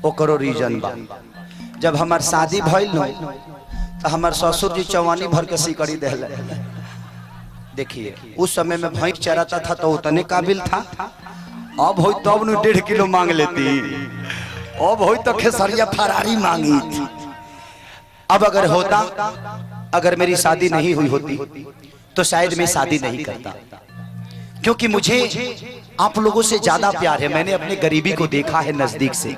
ओकरो रीजन बा। जब हमार शादी भइल न तो हमार ससुर जी चौवानी भर के सिकड़ी देले। देखिए उस समय में भैंस चराता था तो उतने काबिल था। अब हो तब न 1.5 किलो मांग लेती, अब हो तो खेसरिया फरारी मांगी थी। अब अगर होता, अगर मेरी शादी नहीं हुई होती तो शायद मैं शादी नहीं करता, क्योंकि मुझे आप लोगों से ज्यादा प्यार है। मैंने अपने गरीबी को देखा है नजदीक से,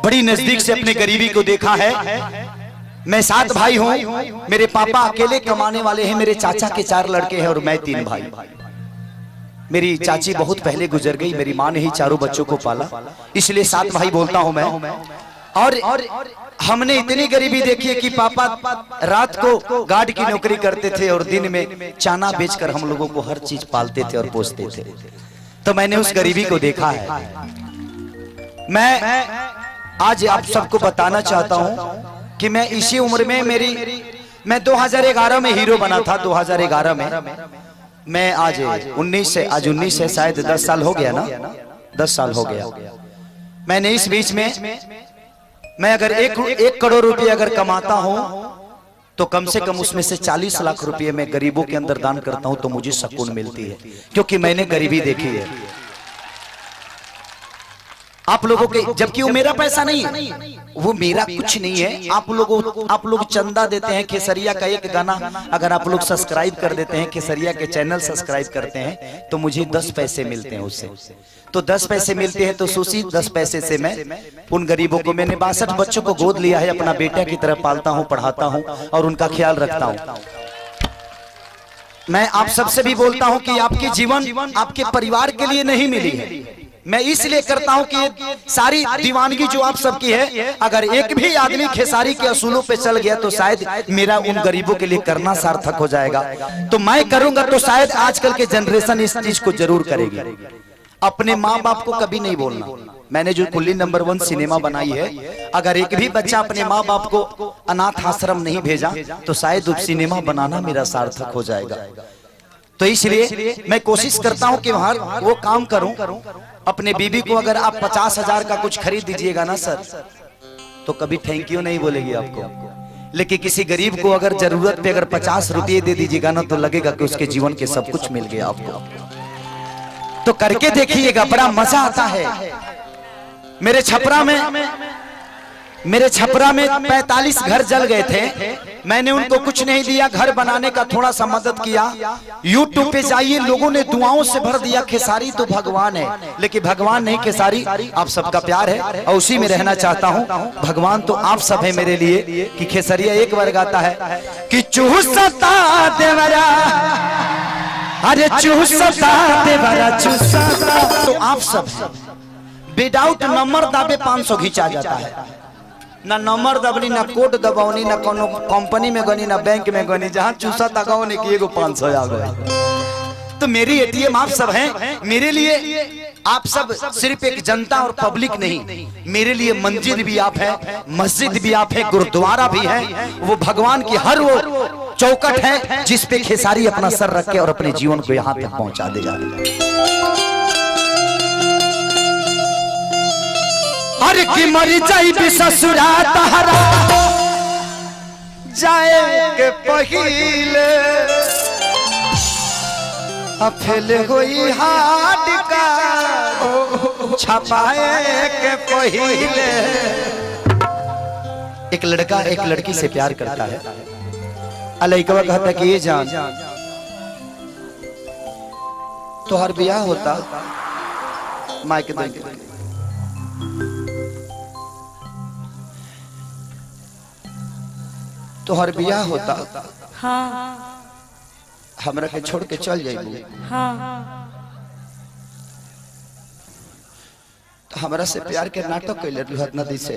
बड़ी नजदीक से अपने गरीबी को देखा है। मैं 7 भाई हूं, मेरे पापा अकेले कमाने वाले हैं, मेरे चाचा के 4 लड़के हैं और मैं 3 भाई। मेरी चाची बहुत पहले गुजर गई, मेरी मां ने ही चारों बच्चों को पाला, इसलिए 7 भाई बोलता हूं मैं। और हमने इतनी गरीबी देखी है कि पापा रात को गार्ड की नौकरी करते थे और दिन में चाना बेचकर हम लोगों को हर चीज पालते थे और पोसते थे। तो मैंने उस गरीबी को देखा है। मैं आज आप सबको बताना चाहता हूं कि मैं इसी उम्र में मैं 2011 में हीरो बना था। 2011 में मैं आज 19 से शायद 10 साल हो गया ना, 10 साल हो गया। मैंने इस बीच में मैं अगर 1 करोड़ रुपए अगर कमाता हूं तो कम से कम उसमें से 40 लाख रुपए मैं गरीबों के अंदर दान करता हूं तो मुझे सुकून मिलती है, क्योंकि मैंने गरीबी देखी है। आप लोगों के, जबकि वो मेरा पैसा नहीं है, वो मेरा कुछ नहीं है। आप लोग चंदा देते हैं। खेसरिया का एक गाना अगर आप लोग सब्सक्राइब कर देते हैं, खेसरिया के चैनल सब्सक्राइब करते हैं तो मुझे 10 पैसे मिलते हैं उससे। तो 10 पैसे मिलते हैं तो उसी 10 पैसे से मैं उन गरीबों को, मैंने 62 बच्चों को गोद लिया है, अपना बेटा की तरह पालता हूँ, पढ़ाता हूँ और उनका ख्याल रखता हूँ। मैं आप सबसे भी बोलता हूँ कि आपके जीवन आपके परिवार के लिए नहीं मिली है। मैं इसलिए करता हूं कि सारी दीवानगी जो आप सबकी है, अगर एक भी आदमी खेसारी के असूलों पे चल गया तो शायद मेरा उन गरीबों के लिए करना सार्थक हो जाएगा। तो मैं करूंगा तो शायद आजकल के जनरेशन इस चीज को जरूर करेगी। अपने माँ बाप को कभी नहीं बोलना। मैंने जो कुल्ली नंबर 1 सिनेमा बनाई है, अगर एक भी बच्चा अपने माँ बाप को अनाथ आश्रम नहीं भेजा तो शायद उस सिनेमा बनाना मेरा सार्थक हो जाएगा। तो इसलिए मैं कोशिश करता हूं कि वहां वो काम करूं। अपने बीबी को अगर आप 50,000 का कुछ खरीद दीजिएगा ना सर, तो कभी थैंक यू नहीं बोलेगी आपको। लेकिन किसी गरीब को अगर जरूरत पे अगर 50 रुपये दे दीजिएगा ना, तो लगेगा कि उसके जीवन के सब कुछ मिल गया आपको। तो करके देखिएगा, बड़ा मजा आता है। मेरे छपरा में 45 घर जल गए थे। मैंने उनको कुछ नहीं दिया, घर बनाने का थोड़ा सा मदद किया। YouTube पे जाइए, लोगों ने दुआओं से भर दिया। खेसारी तो भगवान है, लेकिन भगवान नहीं, खेसारी आप सबका प्यार है और उसी में रहना चाहता हूँ। भगवान तो आप सब है मेरे लिए। कि खेसरिया एक बार गाता है कि चूसता देवरा, अरे चूसता देवरा चूसता। तो आप सब विदाउट नंबर दाबे 500 खींचा जाता है। ना नंबर दबनी, ना कोड दबावनी, ना कोनो कंपनी में गनी, ना बैंक में गनी, जहां चूसा तकाओ ने कि एगो 500 आ गया। तो मेरी एटीएम आप सब हैं। मेरे लिए आप सब सिर्फ एक जनता और पब्लिक नहीं, मेरे लिए मंदिर भी आप हैं, मस्जिद भी आप हैं, गुरुद्वारा भी है। वो भगवान की हर वो चौकट है जिस पे खेसारी अपना सर रख के और अपने जीवन को यहाँ तक पहुंचा देगा। अरे की मरी जाई भी ससुरा तहरा जाए के पहिले, अफेल होई हाथ का छपाए के पहिले। एक लड़का एक लड़की से प्यार करता है। अलैकवा कहता कि ये जान तोहर ब्याह होता, माइक दे तोहर बियाह होता, हाँ, हमरा के छोड़ के चल जाइबू, हाँ, तो हमरा से प्यार के नाटक कैले रहत नदी से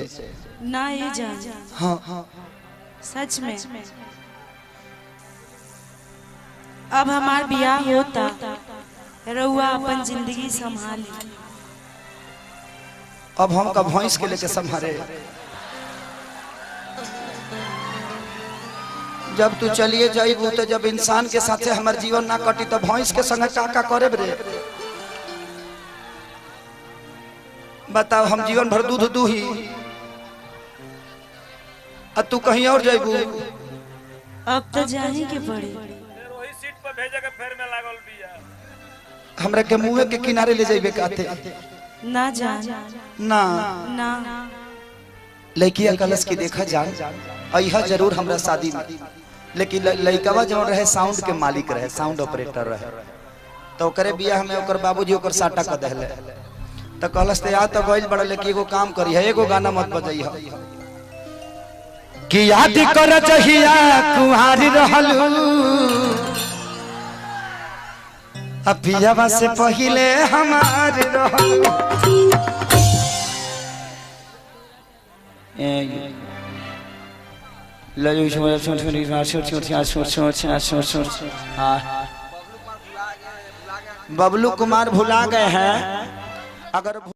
ना ये जान। हाँ सच में अब हमार बियाह होता, रउआ अपन जिंदगी संभाली। अब हम का भैंस के लेके संभारे। जब तू चलिए जाइबू तो जब इंसान के साथे हमार जीवन ना कटी तो भैंस के संग का करे रे। बताओ हम जीवन भर दूध दू ही तू कहीं और जाबू। अब तो जाने के पड़े। वही सीट पर भेजे के फेर में लागल बिया। हमरा के मुंह के किनारे ले जाइबे काते ना जान ना ना लड़किया कलश की देखा जान अइहा जरूर हमरा शादी में। लेकिन लड़कवा जवन रहे साउंड के मालिक रहे, साउंड ऑपरेटर रहे, तो करे बिया हमें ओकर बाबूजी ओकर साटा क देले। तो कहलस ते आ तो गइल बड़ा, लेकिन एगो काम करी है, एगो गाना मत बजाइहा कि याद कर जहिया कुहारी रहलू अपियावा से पहिले हमार रहलू। बबलू कुमार भुला गए हैं। अगर